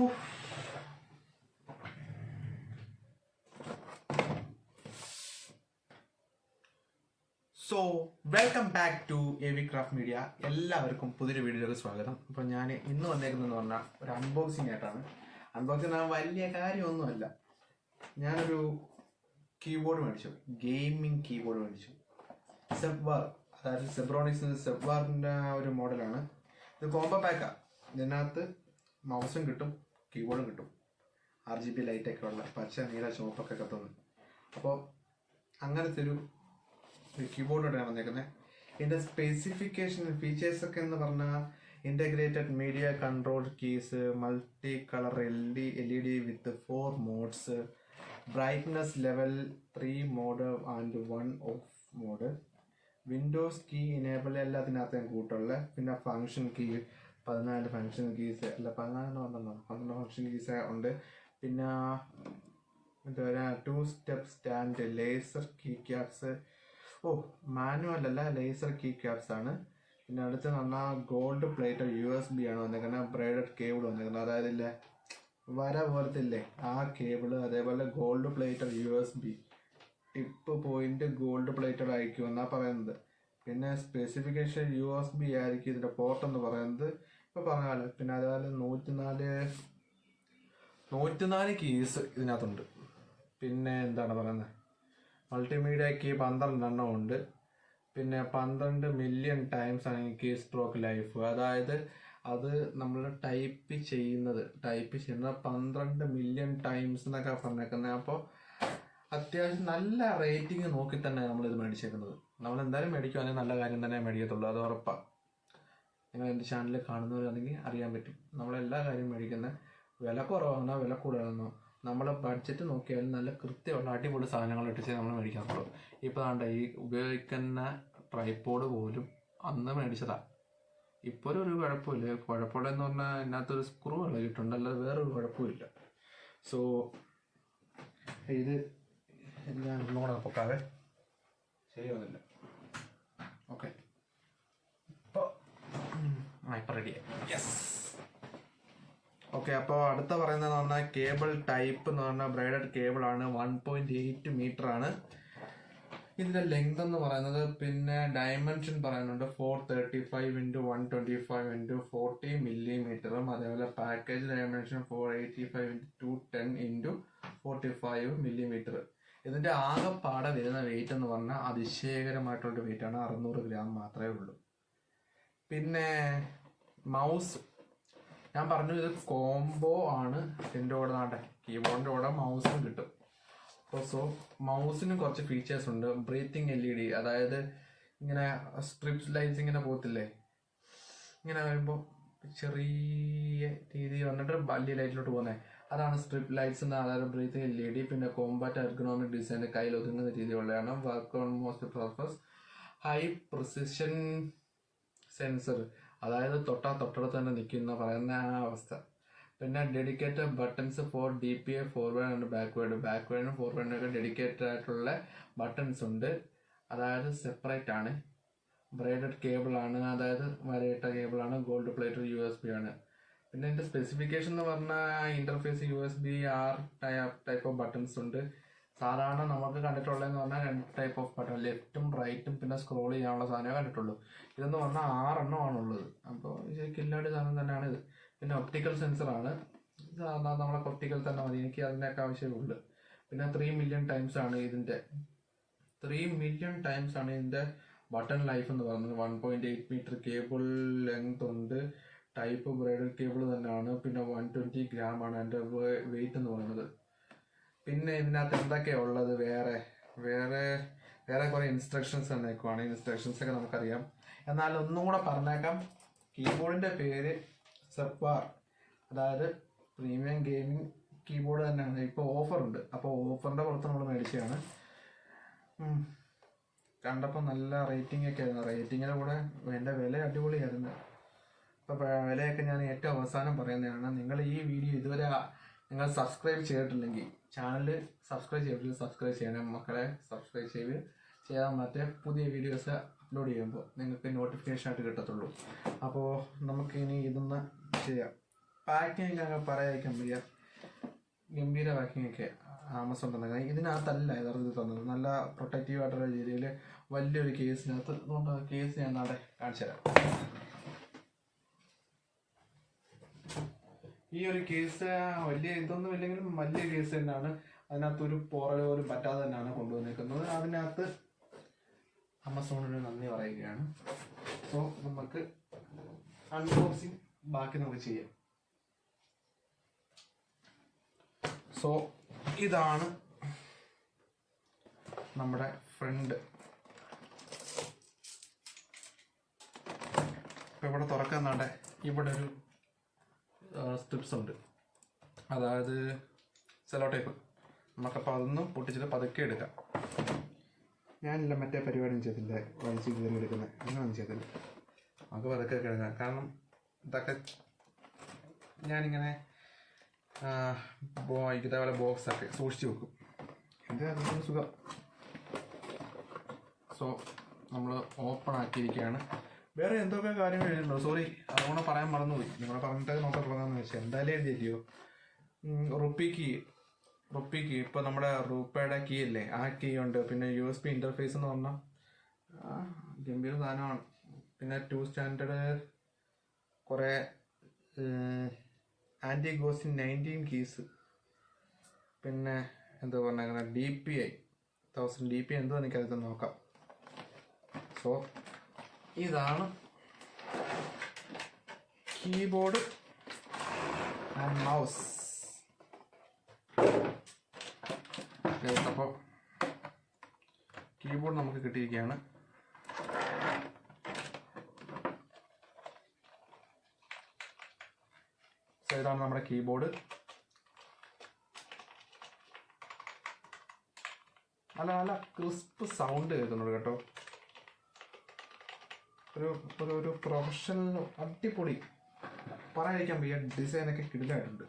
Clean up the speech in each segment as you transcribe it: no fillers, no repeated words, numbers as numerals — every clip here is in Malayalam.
So welcome back to AV craft media. എല്ലാവർക്കും പുതിയൊരു വീഡിയോയിലേക്ക് സ്വാഗതം. അപ്പോൾ ഞാൻ ഇന്ന് വന്നേക്കുന്നതെന്ന് പറഞ്ഞാൽ ഒരു അൺബോക്സിംഗ് ആയിട്ടാണ്. അൺബോക്സിംഗ് വലിയ കാര്യമൊന്നുമല്ല. ഞാനൊരു കീബോർഡ് മേടിച്ചു, ഗെയിമിംഗ് കീബോർഡ് മേടിച്ചു. Zeb-War, അതായത് Zebronics Zeb-Warൻ്റെ ഒരു മോഡലാണ്. ഇത് കോംബോ പാക്കാണ്. ഇതിനകത്ത് മൗസും കിട്ടും, കീബോർഡും കിട്ടും. RGB ലൈറ്റൊക്കെ ഉള്ള പച്ച, നീല, ചുവപ്പൊക്കെ കത്തുന്നത്. അപ്പോൾ അങ്ങനത്തെ ഒരു കീബോർഡോടെയാണ് വന്നേക്കുന്നത്. ഇതിൻ്റെ സ്പെസിഫിക്കേഷൻ ഫീച്ചേഴ്സ് ഒക്കെ എന്ന് പറഞ്ഞാൽ integrated media control keys, multi colour LED with 4 modes, brightness level 3 mode and 1 off mode, Windows key enable എല്ലാത്തിനകത്തും കൂട്ടുള്ള, പിന്നെ ഫങ്ഷൻ കീ 14 ഫങ്ഷൻ കീസ് അല്ല 12 ഫങ്ഷൻ കീസ് ഉണ്ട്. പിന്നെ 2 step stand, laser key caps, manual അല്ല ലേസർ കീ ക്യാപ്സ് ആണ്. പിന്നെ അടുത്ത് പറഞ്ഞാൽ ഗോൾഡ് പ്ലേറ്റ് USB ആണ് വന്നേക്കുന്നത്. ബ്രൈഡഡ് കേബിൾ വന്നേക്കുന്നത്, അതായത് ഇല്ലേ വര പോലത്തില്ലേ ആ കേബിള്. അതേപോലെ gold plater USB, tip point gold plated ആയിരിക്കും എന്നാണ് പറയുന്നത്. പിന്നെ സ്പെസിഫിക്കേഷൻ USB ആയിരിക്കും ഇതിൻ്റെ പോർട്ട് എന്ന് പറയുന്നത് ഇപ്പോൾ പറഞ്ഞാൽ. പിന്നെ അതേപോലെ 104 കീസ് ഇതിനകത്തുണ്ട്. പിന്നെ എന്താണ് പറയുന്നത്, മൾട്ടിമീഡിയ കീ 12 ഉണ്ട്. പിന്നെ 12 മില്യൺ ടൈംസ് ആണ് കീ സ്ട്രോക്ക് ലൈഫ്. അതായത് അത് നമ്മൾ ടൈപ്പ് ചെയ്യുന്നത് 12 മില്യൺ ടൈംസ് എന്നൊക്കെ പറഞ്ഞേക്കുന്നത്. അപ്പോൾ അത്യാവശ്യം നല്ല റേറ്റിംഗ് നോക്കി തന്നെ നമ്മളിത് മേടിച്ചേക്കുന്നത്. നമ്മൾ എന്തായാലും മേടിക്കുവാണെങ്കിൽ നല്ല കാര്യം തന്നെ മേടിക്കത്തുള്ളൂ, അത് ഉറപ്പാണ്. നിങ്ങൾ എൻ്റെ ചാനലിൽ കാണുന്നവരാണെങ്കിൽ അറിയാൻ പറ്റും. നമ്മളെല്ലാ കാര്യവും മേടിക്കുന്ന വില കുറവാണെന്നോ വില കൂടുതലാണെന്നോ നമ്മളെ ബഡ്ജറ്റ് നോക്കിയാലും നല്ല കൃത്യമുള്ള അടിപൊളി സാധനങ്ങൾ ഇട്ടിച്ച് നമ്മൾ മേടിക്കാറുള്ളൂ. ഇപ്പോൾ ആണ്ട ഈ ഉപയോഗിക്കുന്ന ട്രൈപോഡ് പോലും അന്ന് മേടിച്ചതാണ്. ഇപ്പോൾ ഒരു കുഴപ്പമില്ല. കുഴപ്പമുള്ളതെന്ന് പറഞ്ഞാൽ ഇതിനകത്തൊരു സ്ക്രൂ ഇളകിയിട്ടുണ്ട്, അല്ലാതെ വേറൊരു കുഴപ്പമില്ല. സോ ഇത് ഞാൻ ഒന്നുകൂടെ പൊക്കാതെ ശരിയാവുന്നില്ല. ഓക്കെ, ഇപ്പോൾ റെഡിയായി. Yes, okay. അപ്പോൾ അടുത്ത പറയുന്നതെന്ന് പറഞ്ഞാൽ കേബിൾ ടൈപ്പ് എന്ന് പറഞ്ഞാൽ ബ്രൈഡഡ് കേബിളാണ്. 1.8 മീറ്റർ ആണ് ഇതിൻ്റെ ലെങ്ത് എന്ന് പറയുന്നത്. പിന്നെ ഡയമെൻഷൻ പറയുന്നുണ്ട് 435x125x40 മില്ലിമീറ്ററും. അതേപോലെ പാക്കേജ് ഡയമെൻഷൻ 485x210x45 മില്ലിമീറ്റർ. ഇതിൻ്റെ ആകെപ്പാടെ വരുന്ന വെയിറ്റ് എന്ന് പറഞ്ഞാൽ അതിശയകരമായിട്ടുള്ള വെയിറ്റ് ആണ്, 600 ഗ്രാം മാത്രമേ ഉള്ളൂ. പിന്നെ മൗസ് ഞാൻ പറഞ്ഞു, ഇത് കോംബോ ആണ്. ഇതിൻ്റെ കൂടെ കീബോർഡിൻ്റെ കൂടെ മൗസും കിട്ടും. സോ മൗസിന് കുറച്ച് ഫീച്ചേഴ്സ് ഉണ്ട്. ബ്രീത്തിങ് LED, അതായത് ഇങ്ങനെ സ്ട്രിപ്സ് ലൈറ്റ്സ് ഇങ്ങനെ പോകത്തില്ലേ, ഇങ്ങനെ വരുമ്പോൾ ചെറിയ രീതിയിൽ വന്നിട്ട് വലിയ ലൈറ്റിലോട്ട് പോകുന്നത്, അതാണ് സ്ട്രിപ്പ് ലൈറ്റ്സ് എന്ന്. അതായത് ബ്രീത്തിങ് LED. പിന്നെ കോമ്പാറ്റ് എർഗണോമിക് ഡിസൈൻ, കയ്യിൽ ഒതുങ്ങുന്ന രീതിയിലുള്ളതാണ്. Work on most surface, high precision sensor, അതായത് തൊട്ടടുത്ത് തന്നെ നിൽക്കുന്ന പറയുന്ന ആ അവസ്ഥ. പിന്നെ dedicated buttons for DPI forward and ബാക്ക്വേർഡിനും ഫോർവേഡിനൊക്കെ ഡെഡിക്കേറ്റഡ് ആയിട്ടുള്ള ബട്ടൺസ് ഉണ്ട്. അതായത് സെപ്പറേറ്റ് ആണ്. ബ്രൈഡഡ് കേബിൾ ആണ്, അതായത് വരയിട്ട കേബിളാണ്. ഗോൾഡ് പ്ലേറ്റഡ് USB ആണ്. പിന്നെ ഇതിൻ്റെ സ്പെസിഫിക്കേഷൻ എന്ന് പറഞ്ഞാൽ interface USB type of buttons ഉണ്ട്. സാധാരണ നമുക്ക് കണ്ടിട്ടുള്ളതെന്ന് പറഞ്ഞാൽ 2 ടൈപ്പ് ഓഫ് ബട്ടൺ, ലെഫ്റ്റും റൈറ്റും, പിന്നെ സ്ക്രോൾ ചെയ്യാനുള്ള സാധനമേ കണ്ടിട്ടുള്ളൂ. ഇതെന്ന് പറഞ്ഞാൽ 6 എണ്ണമാണുള്ളത്. അപ്പോൾ കില്ലാടി സാധനം തന്നെയാണ് ഇത്. പിന്നെ ഒപ്റ്റിക്കൽ സെൻസറാണ്. സാധാരണ നമ്മളെ ഒപ്റ്റിക്കൽ തന്നെ മതി, എനിക്ക് അതിൻ്റെയൊക്കെ ആവശ്യമേ. പിന്നെ 3 മില്യൺ ടൈംസ് ആണ് ഇതിൻ്റെ 3 മില്യൺ ടൈംസ് ആണ് ഇതിൻ്റെ ബട്ടൺ ലൈഫ് എന്ന് പറയുന്നത്. 1.8 മീറ്റർ കേബിൾ ലെങ്ത് ഉണ്ട്. ടൈപ്പ് ബ്രൈഡൽ കേബിൾ തന്നെയാണ്. പിന്നെ 120 ഗ്രാം ആണ് എൻ്റെ വെയിറ്റ് എന്ന് പറയുന്നത്. പിന്നെ ഇതിനകത്ത് എന്തൊക്കെയാണ് ഉള്ളത്, വേറെ കുറേ ഇൻസ്ട്രക്ഷൻസ് തന്നേക്കുവാണ്. ഇൻസ്ട്രക്ഷൻസ് ഒക്കെ നമുക്കറിയാം, എന്നാൽ ഒന്നും കൂടെ പറഞ്ഞേക്കാം. കീബോർഡിൻ്റെ പേര് Zeb-War, അതായത് പ്രീമിയം ഗെയിമിംഗ് കീബോർഡ് തന്നെയാണ്. ഇപ്പോൾ ഓഫറുണ്ട്, അപ്പോൾ ഓഫറിൻ്റെ പുറത്ത് നമ്മൾ മേടിച്ചതാണ്. കണ്ടപ്പോൾ നല്ല റേറ്റിംഗ് ഒക്കെ ആയിരുന്നു. റേറ്റിങ്ങിൻ്റെ കൂടെ എൻ്റെ വില അടിപൊളിയായിരുന്നു. അപ്പോൾ വിലയൊക്കെ ഞാൻ ഏറ്റവും അവസാനം പറയുന്നതാണ്. നിങ്ങൾ ഈ വീഡിയോ ഇതുവരെ നിങ്ങൾ സബ്സ്ക്രൈബ് ചെയ്തിട്ടില്ലെങ്കിൽ, ചാനൽ സബ്സ്ക്രൈബ് ചെയ്യണം മക്കളെ. സബ്സ്ക്രൈബ് ചെയ്താൽ മറ്റേ പുതിയ വീഡിയോസ് അപ്ലോഡ് ചെയ്യുമ്പോൾ നിങ്ങൾക്ക് നോട്ടിഫിക്കേഷൻ ആയിട്ട് കിട്ടത്തുള്ളൂ. അപ്പോൾ നമുക്കിനി ഇതൊന്ന് ചെയ്യാം. പാക്കിംഗ് ഒക്കെ പറയാതിരിക്കാൻ വയ്യ, ഗംഭീര പാക്കിംഗ് ഒക്കെ ആമസോൺ തന്നെ. ഇതിനകത്തല്ല യഥാർത്ഥത്തിൽ തന്നത്, നല്ല പ്രൊട്ടക്റ്റീവ് ആയിട്ടുള്ള രീതിയിൽ വലിയൊരു കേസിനകത്ത്. അതുകൊണ്ട് കേസ് ഞാൻ നാളെ കാണിച്ചു തരാം. ഈ ഒരു കേസ് വലിയ ഇതൊന്നും ഇല്ലെങ്കിലും വലിയ കേസ് തന്നെയാണ്. അതിനകത്തൊരു പോറൽ പോലും പറ്റാതെ തന്നെയാണ് കൊണ്ടുവന്നിരിക്കുന്നത്. അതിനകത്ത് ആമസോണിന് നന്ദി പറയുകയാണ്. സോ നമുക്ക് അൺബോക്സിങ് ബാക്കി നമുക്ക് ചെയ്യാം. സോ ഇതാണ് നമ്മുടെ ഫ്രണ്ട്. ഇപ്പം ഇവിടെ തുറക്കാന്നാണ്ട് ഇവിടെ ഒരു സ്ട്രിപ്സ് ഉണ്ട്, അതായത് സെലോ ടൈപ്പ്. നമുക്കപ്പോൾ അതൊന്നും പൊട്ടിച്ചിട്ട് പതുക്കെ എടുക്കാം. ഞാനില്ല മറ്റേ പരിപാടിയും ചെയ്തില്ല, വലിച്ച് കയറി എടുക്കുന്നത് അങ്ങനെയൊന്നും ചെയ്തില്ല. നമുക്ക് പതുക്കെ എടുക്കാം. കാരണം ഇതൊക്കെ ഞാനിങ്ങനെ ഇതേപോലെ ബോക്സൊക്കെ സൂക്ഷിച്ച് വെക്കും. എൻ്റെ അതിൻ്റെ സുഖം. സോ നമ്മൾ ഓപ്പൺ ആക്കിയിരിക്കുകയാണ്. വേറെ എന്തൊക്കെ കാര്യങ്ങൾ എഴുതുന്നുണ്ടോ? സോറി, അതുകൊണ്ട് പറയാൻ മറന്നുപോയി. നിങ്ങളെ പറഞ്ഞിട്ട് നോക്കാൻ തുടങ്ങാമെന്ന് വെച്ചാൽ എന്തായാലും എഴുതിയില്ലയോ. റുപ്പി കീ ഇപ്പോൾ നമ്മുടെ റുപ്പയുടെ കീ അല്ലേ, ആ കീ ഉണ്ട്. പിന്നെ USB ഇൻ്റർഫേസ് എന്ന് പറഞ്ഞാൽ ഗംഭീര സാധനമാണ്. പിന്നെ 2 സ്റ്റാൻഡേർഡ് കുറേ ആൻറ്റി ഗോസ്റ്റിൻ 19 കീസ്. പിന്നെ എന്താ പറഞ്ഞേക്കുന്നത്, DPI 1000 DPI എന്തോ എനിക്കത് നോക്കാം. സോ ഇതാണ് കീബോർഡ് ആൻഡ് മൗസ്. അപ്പോൾ കീബോർഡ് നമുക്ക് കിട്ടിയിരിക്കുകയാണ്. സോ ഇതാണ് നമ്മുടെ കീബോർഡ്. നല്ല ക്രിസ്പ് സൗണ്ട് കേൾക്കുന്നുണ്ട് കേട്ടോ. ഒരു പ്രൊഫഷണൽ അടിപൊളി പറയാതിരിക്കാൻ വയ്യ. ഡിസൈനൊക്കെ കിടിലായിട്ടുണ്ട്.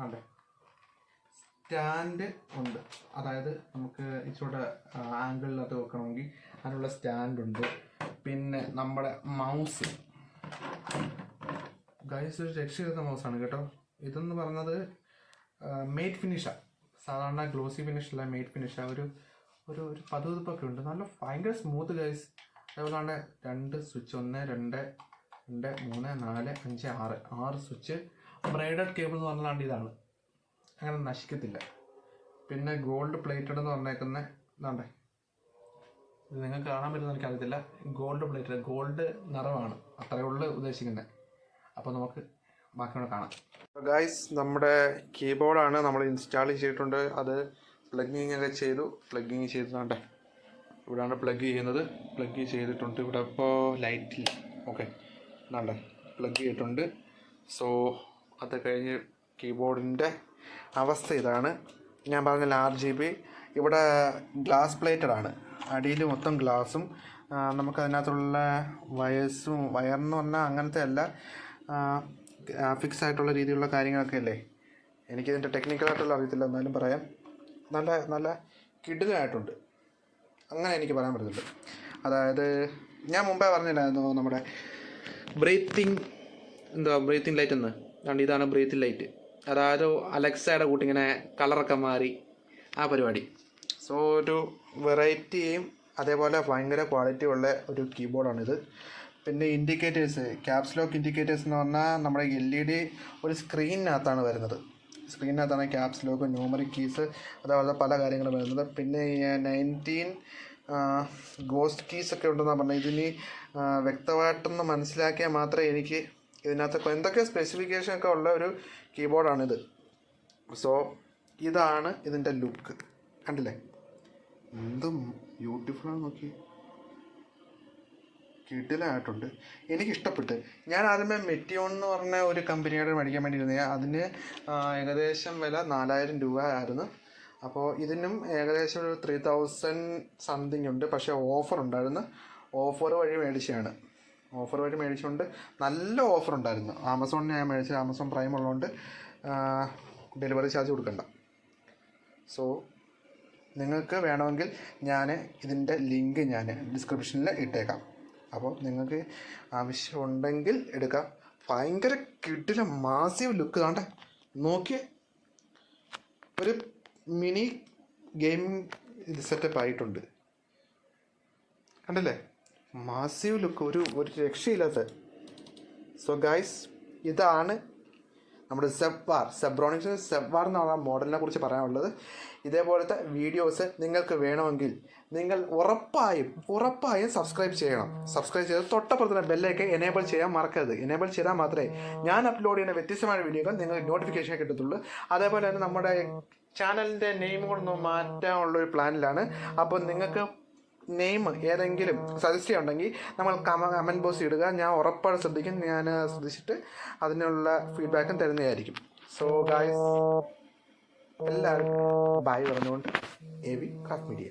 അതെ, സ്റ്റാൻഡ് ഉണ്ട്. അതായത് നമുക്ക് ഇച്ചിരി ആംഗിളിനകത്ത് വെക്കണമെങ്കിൽ അതിനുള്ള സ്റ്റാൻഡുണ്ട്. പിന്നെ നമ്മുടെ മൗസ് ഗൈസ് ഒരു രക്ഷയില്ലാത്ത മൗസാണ് കേട്ടോ. ഇതെന്ന് പറഞ്ഞത് മെയ്റ്റ് ഫിനിഷാണ്. സാധാരണ ഗ്ലോസി ഫിനിഷല്ല, മെയ്റ്റ് ഫിനിഷാണ്. ഒരു പതുപ്പൊക്കെ ഉണ്ട്. നല്ല ഭയങ്കര സ്മൂത്ത് ഗൈസ്. അതേപോലെ 2 സ്വിച്ച് 1 2 2 3 4 5 6 സ്വിച്ച്. ബ്രൈഡഡ് കേബിൾ എന്ന് പറഞ്ഞാണ്ട് ഇതാണ്, അങ്ങനെ നശിക്കത്തില്ല. പിന്നെ ഗോൾഡ് പ്ലേറ്റഡ് എന്ന് പറഞ്ഞേക്കുന്ന ഇതാണ്ടേ, ഇത് നിങ്ങൾക്ക് കാണാൻ പറ്റുമെന്ന് എനിക്കറിയത്തില്ല. ഗോൾഡ് പ്ലേറ്റഡ്, ഗോൾഡ് നിറമാണ്, അത്രയേ ഉള്ളൂ ഉദ്ദേശിക്കുന്നത്. അപ്പോൾ നമുക്ക് ബാക്കിയോടെ കാണാം. ഗൈസ് നമ്മുടെ കീബോർഡാണ് നമ്മൾ ഇൻസ്റ്റാൾ ചെയ്തിട്ടുണ്ട്. അത് പ്ലഗിങ് ഒക്കെ ചെയ്തു. പ്ലഗിങ് ചെയ്തിട്ടുണ്ട്. ഇവിടെയാണ് പ്ലഗ് ചെയ്യുന്നത്. പ്ലഗ് ചെയ്തിട്ടുണ്ട്. ഇവിടെ ഇപ്പോൾ ലൈറ്റിൽ ഓക്കെ എന്നാണ്ടേ പ്ലഗ് ചെയ്തിട്ടുണ്ട്. സോ അത് കഴിഞ്ഞ് കീബോർഡിൻ്റെ അവസ്ഥ ഇതാണ്. ഞാൻ പറഞ്ഞ RGB. ഇവിടെ ഗ്ലാസ് പ്ലേറ്റഡാണ്. അടിയിൽ മൊത്തം ഗ്ലാസും നമുക്കതിനകത്തുള്ള വയറെന്ന് പറഞ്ഞാൽ അങ്ങനത്തെ അല്ല, ഫിക്സ് ആയിട്ടുള്ള രീതിയിലുള്ള കാര്യങ്ങളൊക്കെ അല്ലേ. എനിക്കിതിൻ്റെ ടെക്നിക്കലായിട്ടുള്ള അറിയത്തില്ല, എന്നാലും പറയാം. നല്ല കിടിലായിട്ടുണ്ട്, അങ്ങനെ എനിക്ക് പറയാൻ പറ്റത്തില്ല. അതായത് ഞാൻ മുമ്പേ പറഞ്ഞില്ലായിരുന്നു നമ്മുടെ ബ്രീത്തിങ് ലൈറ്റ് എന്ന്. ഇതാണ് ബ്രീത്തിങ് ലൈറ്റ്. അതായത് അലക്സയുടെ കൂട്ടിങ്ങനെ കളറൊക്കെ മാറി ആ പരിപാടി. സോ ഒരു വെറൈറ്റിയും അതേപോലെ ഭയങ്കര ക്വാളിറ്റി ഉള്ള ഒരു കീബോർഡാണിത്. പിന്നെ ഇൻഡിക്കേറ്റേഴ്സ്, ക്യാപ്സ് ലോക്ക് ഇൻഡിക്കേറ്റേഴ്സ് എന്ന് പറഞ്ഞാൽ നമ്മുടെ LED ഒരു സ്ക്രീനിനകത്താണ് വരുന്നത്. സ്ക്രീനിനകത്താണ് ക്യാപ്സ് ലോക്ക്, ന്യൂമറിക് കീസ്, അതേപോലെ പല കാര്യങ്ങളും വരുന്നത്. പിന്നെ 19 ഗോസ്റ്റ് കീസൊക്കെ ഉണ്ടെന്നാണ് പറഞ്ഞത്. ഇതിന് വ്യക്തമായിട്ടൊന്ന് മനസ്സിലാക്കിയാൽ മാത്രമേ എനിക്ക് ഇതിനകത്ത് എന്തൊക്കെ സ്പെസിഫിക്കേഷനൊക്കെ ഉള്ള ഒരു കീബോർഡാണിത്. സോ ഇതാണ് ഇതിൻ്റെ ലുക്ക്. കണ്ടില്ലേ എന്തും ബ്യൂട്ടിഫുള്ളാണ്. നോക്കി, കിടിലായിട്ടുണ്ട്, എനിക്കിഷ്ടപ്പെട്ട്. ഞാൻ ആദ്യമേ മെറ്റിയോൺ എന്ന് പറഞ്ഞ ഒരു കമ്പനിയുടെ മേടിക്കാൻ വേണ്ടി ഇരുന്നത്. അതിന് ഏകദേശം വില 4000 രൂപ ആയിരുന്നു. അപ്പോൾ ഇതിനും ഏകദേശം ഒരു 3000 സംതിങ് ഉണ്ട്. പക്ഷേ ഓഫർ ഉണ്ടായിരുന്നു. ഓഫർ വഴി മേടിച്ചുകൊണ്ട് നല്ല ഓഫർ ഉണ്ടായിരുന്നു. ആമസോണിന് ഞാൻ മേടിച്ചത്. ആമസോൺ പ്രൈം ഉള്ളതുകൊണ്ട് ഡെലിവറി ചാർജ് കൊടുക്കണ്ട. സോ നിങ്ങൾക്ക് വേണമെങ്കിൽ ഞാൻ ഇതിൻ്റെ ലിങ്ക് ഞാൻ ഡിസ്ക്രിപ്ഷനിൽ ഇട്ടേക്കാം. അപ്പോൾ നിങ്ങൾക്ക് ആവശ്യമുണ്ടെങ്കിൽ എടുക്കാം. ഭയങ്കര കിടില മാസീവ് ലുക്ക്. താണ്ടെ നോക്കിയേ, ഒരു മിനി ഗെയിമിംഗ് ഇത് സെറ്റപ്പ് ആയിട്ടുണ്ട്. കണ്ടല്ലേ, മാസീവ് ലുക്ക്, ഒരു രക്ഷയില്ലാത്ത. സോ ഗൈസ്, ഇതാണ് നമ്മുടെ സെബ്രോണിക്സ് Zeb-War എന്ന് പറഞ്ഞ മോഡലിനെ കുറിച്ച് പറയാനുള്ളത്. ഇതേപോലത്തെ വീഡിയോസ് നിങ്ങൾക്ക് വേണമെങ്കിൽ നിങ്ങൾ ഉറപ്പായും സബ്സ്ക്രൈബ് ചെയ്യണം. സബ്സ്ക്രൈബ് ചെയ്ത് തൊട്ടപ്പുറത്തുള്ള ബെല്ലൈക്കൻ എനേബിൾ ചെയ്യാൻ മറക്കരുത്. എനേബിൾ ചെയ്താൽ മാത്രമേ ഞാൻ അപ്ലോഡ് ചെയ്യുന്ന വ്യത്യസ്തമായ വീഡിയോകൾ നിങ്ങൾക്ക് നോട്ടിഫിക്കേഷൻ കിട്ടത്തുള്ളൂ. അതേപോലെ തന്നെ നമ്മുടെ ചാനലിൻ്റെ നെയിം കൊണ്ടൊന്ന് മാറ്റാനുള്ളൊരു പ്ലാനിലാണ്. അപ്പോൾ നിങ്ങൾക്ക് നെയിം ഏതെങ്കിലും സജസ്റ്റ് ചെയ്യുന്നുണ്ടെങ്കിൽ നമ്മൾ കമൻറ്റ് ബോക്സ് ഇടുക. ഞാൻ ഉറപ്പായിട്ട് ശ്രദ്ധിക്കും. ഞാൻ ശ്രദ്ധിച്ചിട്ട് അതിനുള്ള ഫീഡ്ബാക്കും തരുന്നതായിരിക്കും. സോ ഗായ്സ്, എല്ലാവരും ബൈ പറഞ്ഞുകൊണ്ട് AV ക്രാഫ്റ്റ് മീഡിയ.